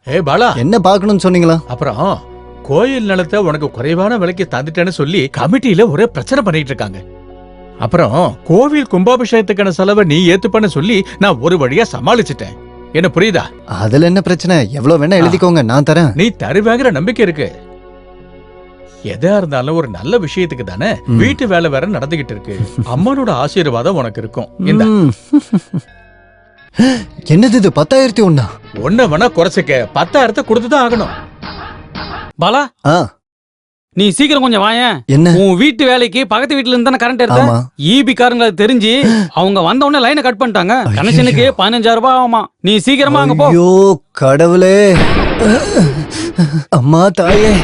ஏ பாலா, என்ன பார்க்கணும்னு சொன்னீங்களா? அப்புறம் கோயில் நிலத்தை உனக்கு குறைவான விலைக்கு தந்துட்டேன்னு சொல்லி கமிட்டியில ஒரே பிரச்சனை பண்ணிட்டு இருக்காங்க. அப்புறம் கோவில் கும்பாபிஷேகத்துக்கான செலவை நீ ஏத்துப்பன்னு சொல்லி நான் ஒரு வழியா சமாளிச்சிட்டேன். என்ன புரியுதா? அதுல என்ன பிரச்சனை? எவ்வளவு வேணா எழுதிக்கோங்க, நான் தரேன். நீ தருவாங்கிற நம்பிக்கை இருக்கு. எதா இருந்தாலும் ஒரு நல்ல விஷயத்துக்கு தானே. வீட்டு வேலை வேற நடந்துகிட்டு இருக்கு. அம்மனோட ஆசீர்வாதம் உனக்கு இருக்கும். இந்த என்னது இது 10,001? ஒன்ன வேணா குறைச்சிக்க, 10,000 கொடுத்துதான் ஆகணும். பாலா, நீ சீக்கிரம் கொஞ்சம் வாயேன். என்ன? உன் வீட்டு வேலைக்கு பக்கத்து வீட்டுல இருந்து தானே கரண்ட் எடுத்த. ஈபி காரங்க தெரிஞ்சு அவங்க வந்த உடனே லைனை கட் பண்ணிட்டாங்க. கனெக்ஷனுக்கு 15,000 ரூபாய் ஆகுமா. நீ சீக்கிரமா அங்க போ. ஐயோ கடவுளே, அம்மா தாயே,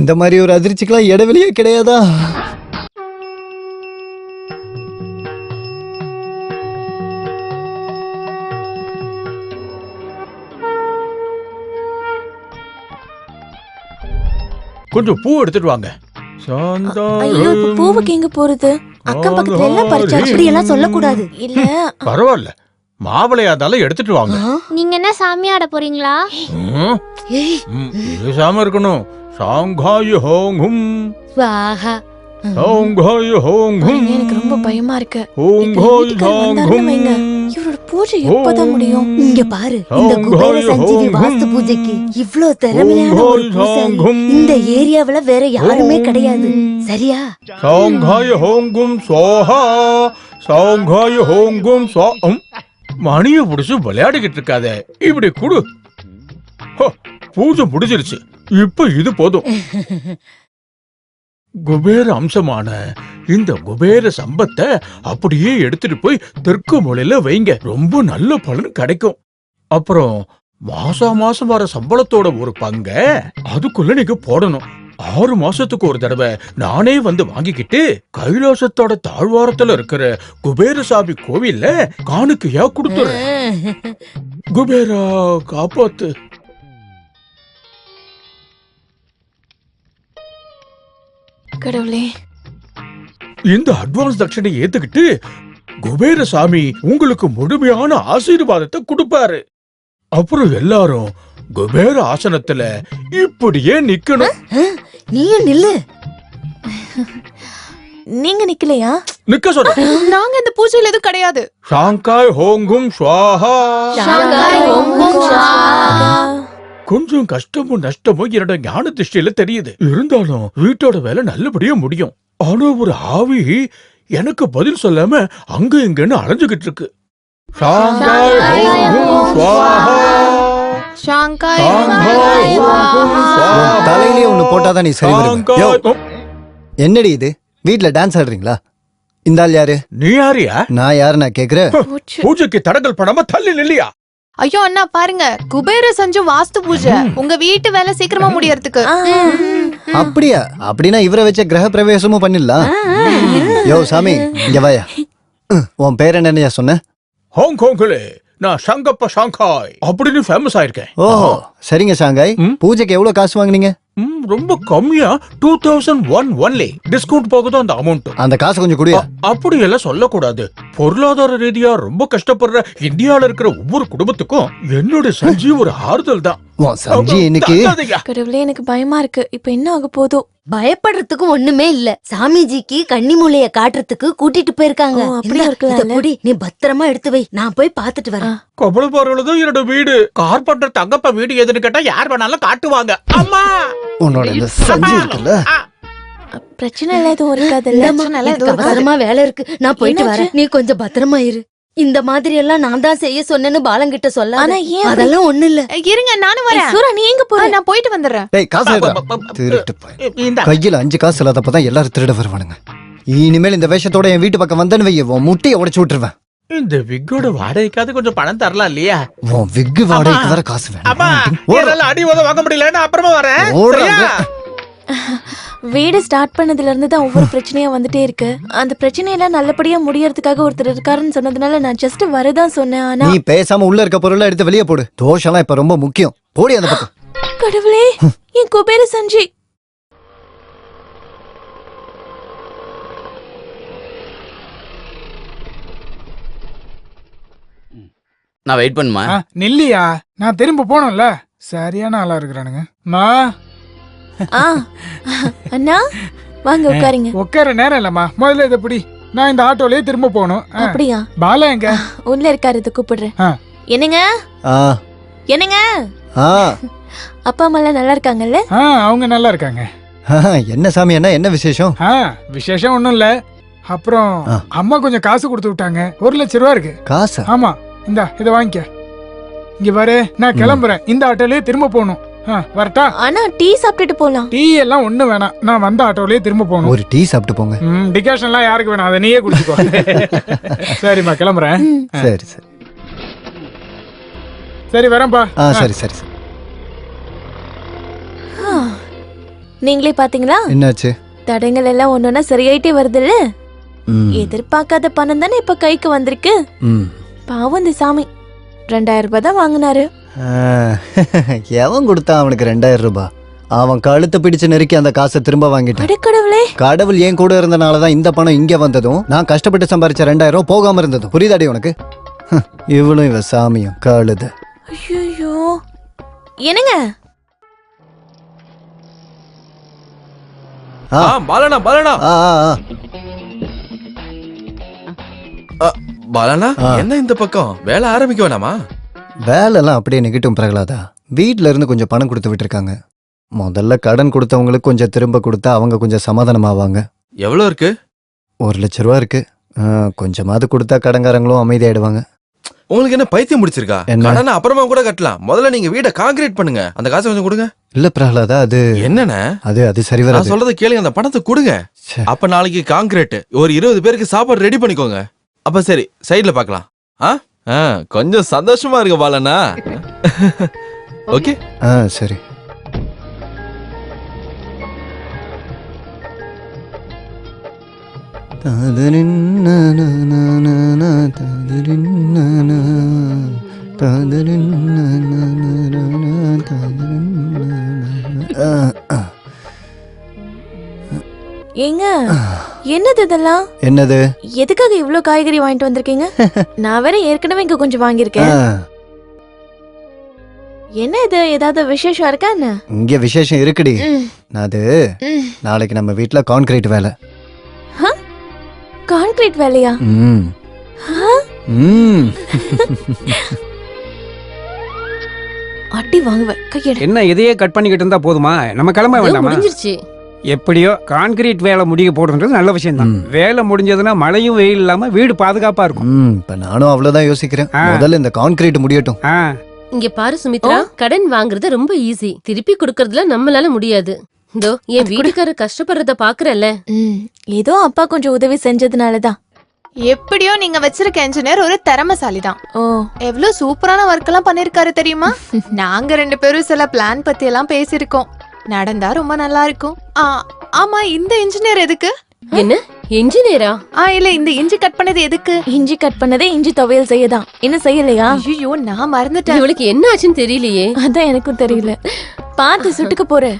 இந்த மாதிரி ஒரு அதிர்ச்சிக்கெல்லாம் இடைவெளியே கிடையாதா? கொஞ்சம் பூ எடுத்துட்டு வாங்க. ஐயோ, இப்ப பூவுக்கு எங்க போறது? அக்கம் பக்கத்துல எல்லாம் பறிச்சாச்சு. அப்படி எல்லாம் சொல்லக்கூடாது. இல்ல பரவாயில்ல, மாவளையாதாலும் எடுத்துட்டு வாங்க. நீங்க என்ன சாமி ஆட போறீங்களா? பேசாம இருக்கணும். சாங்காய் ஹோங்கும் வாஹா. சாங்காய் ஹோங்கும். எனக்கு ரொம்ப பயமா இருக்கு. ஹோங்காய் ஹோங்கும். இவரோட பூஜை எப்பதான் முடியும்? இங்க பாரு, இந்த குபேர சஞ்சீவி வாஸ்து பூஜைக்கு இவ்ளோ திறமையான ஒரு பூசாரி இந்த ஏரியாவுல வேற யாருமே கிடையாது. சரியா? சாங்காய் ஹோங்கும் சோஹா. சாங்காய் ஹோங்கும் சோ. மணிய புடிச்சு விளையாடிக்கிட்டு இருக்காத, இப்படி குடு. பூஜை முடிஞ்சிருச்சு. இப்ப இது போதும். குபேர அம்சமான இந்த குபேர சம்பத்தை அப்படியே எடுத்துட்டு போய் தெற்கு மூலையில வைங்க. ரொம்ப நல்ல பலன் கிடைக்கும். அப்புறம் மாசம் வர சம்பளத்தோட ஒரு பங்க அதுக்குள்ள நீங்க போடணும். 6 மாசத்துக்கு ஒரு தடவை நானே வந்து வாங்கிக்கிட்டு கைலாசத்தோட தாழ்வாரத்துல இருக்கிற குபேரசாமி கோவில்ல காணிக்கையா கொடுத்துறேன். குபேரா காப்பாத்து. கடவுளே, இந்த அட்வான்ஸ் தட்சணை ஏத்துக்கிட்டு குபேரசாமி உங்களுக்கு முழுமையான ஆசீர்வாதத்தை கொடுப்பாரு. அப்புறம் எல்லாரும் குபேர ஆசனத்துல இப்படியே நிக்கணும். நீயே நில்லு. நீங்க நிக்கலையா? நிக்க சொல்ற. நாங்க இந்த பூஜையில எதுவும் கிடையாது. ஷாங்காய் ஹோங்கும் ஸ்வாஹா. ஷாங்காய் ஹோங்கும் ஸ்வாஹா. கொஞ்சம் கஷ்டமும் நஷ்டமும் என்னோட ஞான திருஷ்டியில தெரியுது. இருந்தாலும் வீட்டோட வேலை நல்லபடியா முடியும். ஆனா ஒரு ஆவி எனக்கு பதில் சொல்லாம அங்க இங்கன்னு அலைஞ்சுகிட்டு இருக்கு. ஷாங்காய் ஹோங்கும் ஸ்வாஹா. ஷாங்காய் ஹோங்கும் ஸ்வாஹா. தலையிலே ஒண்ணு போட்டாதான் நீ சரி வருவ. என்னடி இது? வீட்ல டான்ஸ் ஆடுறீங்களா? இந்த ஆள் யாரு? நீ யாரியா? நான் யாரு நான் கேக்குறேன்? பூஜைக்கு தடங்கல் பண்ணாம தள்ளி நில்லையா? ஐயோ அண்ணா, பாருங்க, குபேர சஞ்சு வாஸ்து பூஜை. உங்க வீட்டு வேலை சீக்கிரமா முடியறதுக்கு. அப்படியா? அப்படின்னா இவரை வச்ச கிரக பிரவேசமும் பண்ணிடலாம். யோ சாமி, இங்க வாயா. உன் பேர் என்னையா சொன்ன? ஹாங்காங்லே நான் ஷங்கப்ப ஷாங்காய் அப்படின்னு ஃபேமஸ் ஆயிருக்கேன். ஓஹோ, சரிங்க ஷாங்காய். பூஜைக்கு எவ்வளவு காசு வாங்குனீங்க? ரொம்ப கம்மியா 2001 ஒன்லி. டிஸ்கவுண்ட் போகுதோ அந்த அமௌண்ட். அந்த காசு கொஞ்சம் குடியா. அப்படி எல்லாம் சொல்லக்கூடாது. பொருளாதார ரீதியா ரொம்ப கஷ்டப்படுற இந்தியால இருக்கிற ஒவ்வொரு குடும்பத்துக்கும் என்னோட சஞ்சி ஒரு ஆறுதல் தான். சஞ்சி இன்னைக்கு. கடவுளே, எனக்கு பயமா இருக்கு. இப்ப என்ன ஆக போதோ? பயப்படுறதுக்கு ஒண்ணுமே இல்ல. சாமிஜிக்கு கன்னி மூலைய காட்டுறதுக்கு கூட்டிட்டு போயிருக்காங்க. அப்படியே இருக்கலாம். நீ பத்திரமா எடுத்து வை, நான் போய் பாத்துட்டு வரேன். கபலபாரோடதும் என்னோட வீடு. கார்பெண்டர் தங்கப்ப வீடு எதுன்னு கேட்டா யார் வேணாலும் காட்டுவாங்க. அம்மா, உன்னோட இந்த சஞ்சி இருக்குல்ல, பிரச்சனை எல்லாம் எதுவும் இருக்காது. பத்திரமா வேலை இருக்கு, நான் போயிட்டு வரேன். நீ கொஞ்சம் பத்திரமா இரு. இந்த மாதிரி எல்லாம் நான் தான் செய்ய சொன்னேன்னு பாலங்கிட்ட சொல்ல. ஆனா ஏன்? அதெல்லாம் ஒண்ணு இல்ல. இருங்க, நானும் வரேன். சூரா, நீ எங்க போற? நான் போயிட்டு வந்துடுறேன். டேய் காசு எடுடா. திருட்டு பையன். கையில 5 காசு இல்லாதப்பதான் எல்லாரும் திருட வருவானுங்க. இனிமேல் இந்த வேஷத்தோட என் வீட்டு பக்கம் வந்தேன்னு வைய, உன் முட்டையை உடைச்சு விட்டுருவேன். இந்த விக்கோட வாடகைக்காவது கொஞ்சம் பணம் தரலாம் இல்லையா? உன் விக்கு வாடகைக்கு வர காசு வேணும். அடி உத வாங்க முடியல, அப்புறமா வரேன். வீடு ஸ்டார்ட் பண்ணதுல இருந்து தான் ஒவ்வொரு பிரச்சனையா வந்துட்டே இருக்கு. அந்த பிரச்சனையெல்லாம் நல்லபடியா முடியறதுக்காக ஒருத்தர் இருக்காருன்னு சொன்னதுனால நான் ஜஸ்ட் வரதான் சொன்னேன். ஆனா நீ பேசாம உள்ள இருக்க பொருளை எடுத்து வெளியே போடு. தோஷம்லாம் இப்ப ரொம்ப முக்கியம். போடி அந்த பக்கம். கடவுளே, என் குபேர சஞ்சி. நான் வெயிட் பண்ணுமா? நில்லியா, நான் திரும்ப போனோம்ல. சரியான ஆளா இருக்கிறானுங்க. மா ஆ அண்ணா வாங்க உட்காருங்க. உட்கார நேரம் இல்லம்மா, முதல்ல இதை பிடி. நான் இந்த ஆட்டோலயே திரும்ப போகணும். அப்படியா? பாலா எங்க? உள்ள இருக்காரு, இதை கூப்பிடுறேன். ஆ. என்னங்க ஆ என்னங்க, ஆ அப்பா அம்மா எல்லாம் நல்லா இருக்காங்கல்ல? அவங்க நல்லா இருக்காங்க. என்ன சாமி அண்ணா, என்ன விசேஷம்? விசேஷம் ஒண்ணும் இல்ல. அப்புறம் அம்மா கொஞ்சம் காசு கொடுத்து விட்டாங்க. 1,00,000 இருக்கு. காசா? ஆமா, இந்தா இதை வாங்கிக்க. இங்க பாரு, நான் கிளம்புறேன். இந்த ஆட்டோலயே திரும்ப போகணும். வரட்டா? ஆனா டீ சாப்பிட்டுட்டு போலாம். டீ எல்லாம் ஒண்ணு வேணாம், நான் வந்த ஆட்டோலயே திரும்ப போகணும். ஒரு டீ சாப்பிட்டு போங்க. டிகாஷன் எல்லாம் யாருக்கு வேணாம், அதை நீயே குடிச்சுக்கோ. சரிம்மா, கிளம்புறேன். சரி சரி சரி, வரேன்பா. சரி சரி சரி. நீங்களே பாத்தீங்களா என்னாச்சு? தடங்கள் எல்லாம் ஒன்னொன்னா சரியாயிட்டே வருதுல்ல. ம், எதிர்பார்க்காத பணம் தானே இப்ப கைக்கு வந்திருக்கு. ம். பாவம் இந்த சாமி 2000 ரூபாய் தான் வாங்கினாரு. எவன் கொடுத்தா அவனுக்கு 2000 ரூபாய்? அவன் கழுத்தை பிடிச்சு நெருக்கி அந்த காசை திரும்ப வாங்கிட்டான். அடக்கடவுளே, கடவுள் ஏன் கூட இருந்தனாலதான் இந்த பணம் இங்க வந்ததும் நான் கஷ்டப்பட்டு சம்பாரிச்ச 2000 போகாம இருந்ததும். புரியுதாடி உனக்கு? இவளும் இவ சாமியும் கழுத. ஐயோ என்னங்க? பாலனா பாலனா ஆ, ஆ, ஆ. பாலனா, என்ன இந்த பக்கம் வேலை ஆரம்பிக்க வேணாமா? வேலைலாம் அப்படியே நிக்கட்டும் பிரகலாதா. வீட்ல இருந்து கொஞ்சம் பணம் கொடுத்து விட்டுருக்காங்க. முதல்ல கடன் கொடுத்தவங்களுக்கு கொஞ்சம் திரும்ப கொடுத்தா அவங்க கொஞ்சம் சமாதானமாவாங்க. எவ்வளவு இருக்கு? 1,00,000 ரூபா இருக்கு. கொஞ்சமாவது கொடுத்தா கடன்காரங்களும் அமைதியாயிடுவாங்க. உங்களுக்கு என்ன பைத்தியம் முடிச்சிருக்கா? என்ன? கடனை அப்புறமா கூட கட்டலாம், முதல்ல நீங்க வீட்டை கான்கிரீட் பண்ணுங்க. அந்த காசை கொஞ்சம் கொடுங்க. இல்ல பிரகலாதா, அது என்னண்ணே? அது சரி நான் வராது. சொல்றதை கேளுங்க, அந்த பணத்தை கொடுங்க. ச்சே. அப்ப நாளைக்கு கான்கிரீட் ஒரு 20 பேருக்கு சாப்பாடு ரெடி பண்ணிக்கோங்க. அப்ப சரி, சைடுல பார்க்கலாம். கொஞ்சம் சந்தோஷமா இருக்கு பாலனா. ஓகே, சரி. ஏங்க, என்னது இதெல்லாம்? என்னது? எதுக்காக இவ்ளோ காய்கறி வாங்கிட்டு வந்திருக்கீங்க? நான் வேற ஏற்கனவே இங்க கொஞ்சம் வாங்கியிருக்கேன். என்ன இது, ஏதாவது விசேஷம் இருக்கா என்ன? இங்க விசேஷம் இருக்குடி. அது நாளைக்கு நம்ம வீட்ல கான்கிரீட் வேலை. கான்கிரீட் வேலையா? ம். ம். அடி வாங்குவேன், கையெடு. என்ன இதையே கட் பண்ணிக்கிட்டு இருந்தா போதுமா? நம்ம கிளம்ப வேண்டாமா? முடிஞ்சிருச்சு. எப்படியோ கான்கிரீட் வேலை முடிய போடுறது நல்ல விஷயம் தான். வேலை முடிஞ்சதுன்னா மழையும் வெயில் இல்லாம வீடு பாதுகாப்பா இருக்கும். இப்ப நானும் அவ்வளவுதான் யோசிக்கிறேன். முதல்ல இந்த கான்கிரீட் முடியட்டும். இங்க பாரு சுமித்ரா, கடன் வாங்குறது ரொம்ப ஈஸி, திருப்பி கொடுக்கறதுல நம்மளால முடியாது. இதோ என் வீட்டுக்காரர் கஷ்டப்படுறத பாக்குறல்ல. ஏதோ அப்பா கொஞ்சம் உதவி செஞ்சதுனாலதான். எப்படியோ நீங்க வச்சிருக்க என்ஜினியர் ஒரு திறமைசாலி தான். ஓ, எவ்வளவு சூப்பரான ஒர்க் எல்லாம் பண்ணிருக்காரு தெரியுமா? நாங்க 2 பேரும் சில பிளான் பத்தி எல்லாம் பேசிருக்கோம். நடந்தா ரொம்ப நல்லா இருக்கும். ஆமா, இந்த இன்ஜினியர் எதுக்கு? என்ன இன்ஜினியரா? இல்ல, இந்த இஞ்சி கட் பண்ணது எதுக்கு? இஞ்சி கட் பண்ணதே இஞ்சி துவையல் செய்யதான். இன்னும் செய்யலையா? ஐயோ, நான் மறந்துட்டேன். இவளுக்கு என்ன ஆச்சுன்னு தெரியலையே. அதான் எனக்கும் தெரியல. பார்த்து சுட்டுக்க போற.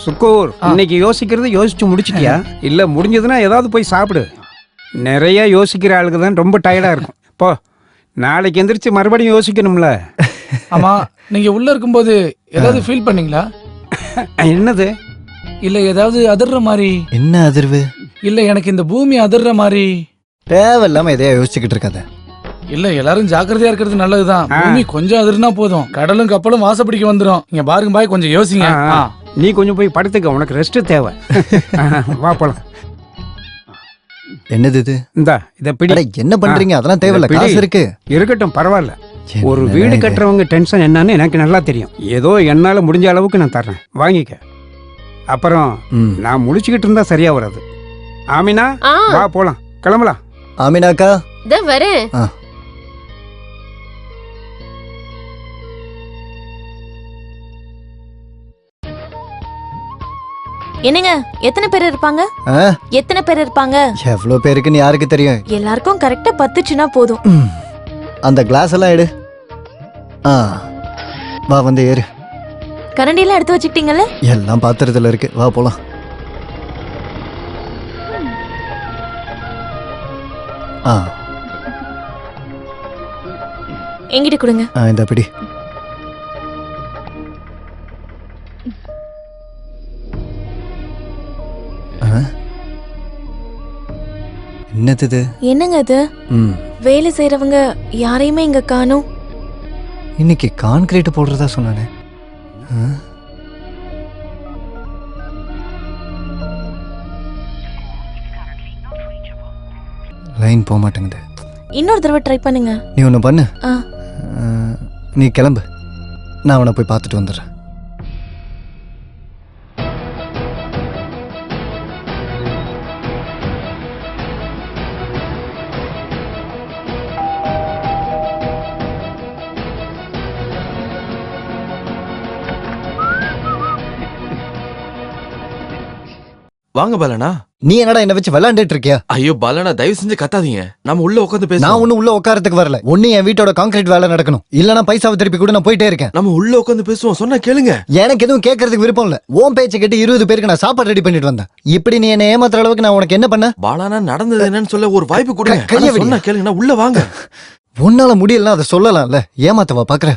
சுக்கூர், இன்னைக்கு யோசிக்கிறது யோசிச்சு முடிச்சிட்டியா? இல்ல முடிஞ்சதுன்னா ஏதாவது போய் சாப்பிடு. நிறைய யோசிக்கிற ஆளுக்கு தான் ரொம்ப டயர்டா இருக்கும். போ, நாளைக்கு எந்திரிச்சு மறுபடியும் யோசிக்கணும்ல. ஆமா, நீங்க உள்ள இருக்கும்போது ஏதாவது ஃபீல் பண்ணீங்களா? என்னது? இல்ல ஏதாவது அதிர்ற மாதிரி? என்ன அதிர்வு? இல்ல எனக்கு இந்த பூமி அதிர்ற மாதிரி. தேவையில்லாம எதையா யோசிச்சுக்கிட்டு இருக்காத. இல்ல எல்லாரும் ஜாக்கிரதையா இருக்கிறது நல்லதுதான். பூமி கொஞ்சம் அதிர்னா போதும், கடலும் கப்பலும் வாசப்படிக்க வந்துரும். இங்க பாருங்க பாய், கொஞ்சம் யோசிங்க. நீ கொஞ்சம் போய் படுத்துக்க, உனக்கு ரெஸ்ட் தேவை. வா போலாம். என்னது இது? இந்தா இத பிடி. என்ன பண்றீங்க? அதெல்லாம் தேவையில்ல, காசு இருக்கு. இருக்கட்டும், பரவாயில்ல. ஒரு வீடு கட்டுறவங்க டென்ஷன் என்னன்னு எனக்கு நல்லா தெரியும். ஏதோ என்னால முடிஞ்ச அளவுக்கு நான் தர்றேன், வாங்கிக்க. அப்புறம் நான் முடிச்சுக்கிட்டு இருந்தா சரியா வராது. ஆமினா, வா போலாம், கிளம்பலாம். ஆமினாக்கா, இதோ வரேன். என்னங்க, எத்தனை பேர் இருப்பாங்க? எத்தனை பேர் இருப்பாங்க? எவ்வளவு பேருக்குன்னு யாருக்கு தெரியும்? எல்லாருக்கும் கரெக்டா பத்துச்சுன்னா போதும். அந்த கிளாஸ் எல்லாம் எடு. வா, வந்து ஏறு. கரண்டி எல்லாம் எடுத்து வச்சுக்கிட்டீங்கல்ல? எல்லாம் பாத்திரத்துல இருக்கு, வா போலாம். எங்கிட்ட கொடுங்க. இந்த பிடி. என்னது இது? என்னங்க இது? ம் வேலை செய்யறவங்க யாரையுமே இங்க காணோம். இன்னைக்கு கான்கிரீட் போடுறதா சொன்னானே. ஆ? லைன் போக மாட்டேங்குது. இன்னொரு தடவை ட்ரை பண்ணுங்க. நீ ஒன்று பண்ணு. ஆ. நீ கிளம்பு, நான் அவனை போய் பார்த்துட்டு வந்துடுறேன். வாங்க பாலனா. நீ என்னடா என்ன வச்சு விளையாண்டுட்டு இருக்கியா? ஐயோ பாலனா, தயவு செஞ்சு கத்தாதீங்க. நம்ம உள்ள உட்காந்து நான் பேசலாம். ஒன்னும் உள்ள உட்காரத்துக்கு வரல. ஒண்ணு என் வீட்டோட கான்கிரீட் வேலை நடக்கணும், இல்லனா பைசாவை திருப்பி கூட நான் போயிட்டே இருக்கேன். நம்ம உள்ள உட்காந்து பேசுவோம், சொன்னா கேளுங்க. எனக்கு எதுவும் கேட்கறதுக்கு விருப்பம் இல்ல. உன் பேச்சை கேட்டு 20 பேருக்கு நான் சாப்பாடு ரெடி பண்ணிட்டு வந்தேன். இப்படி நீ என்ன ஏமாத்துற அளவுக்கு நான் உனக்கு என்ன பண்ண? பாலனா, நடந்தது என்னன்னு சொல்ல ஒரு வாய்ப்பு கொடுங்க. கையை ஆனா சொன்னா கேளுங்க, உள்ள வாங்க. உன்னால முடியலன்னா அதை சொல்லலாம்ல. ஏமாத்தவா பாக்குற?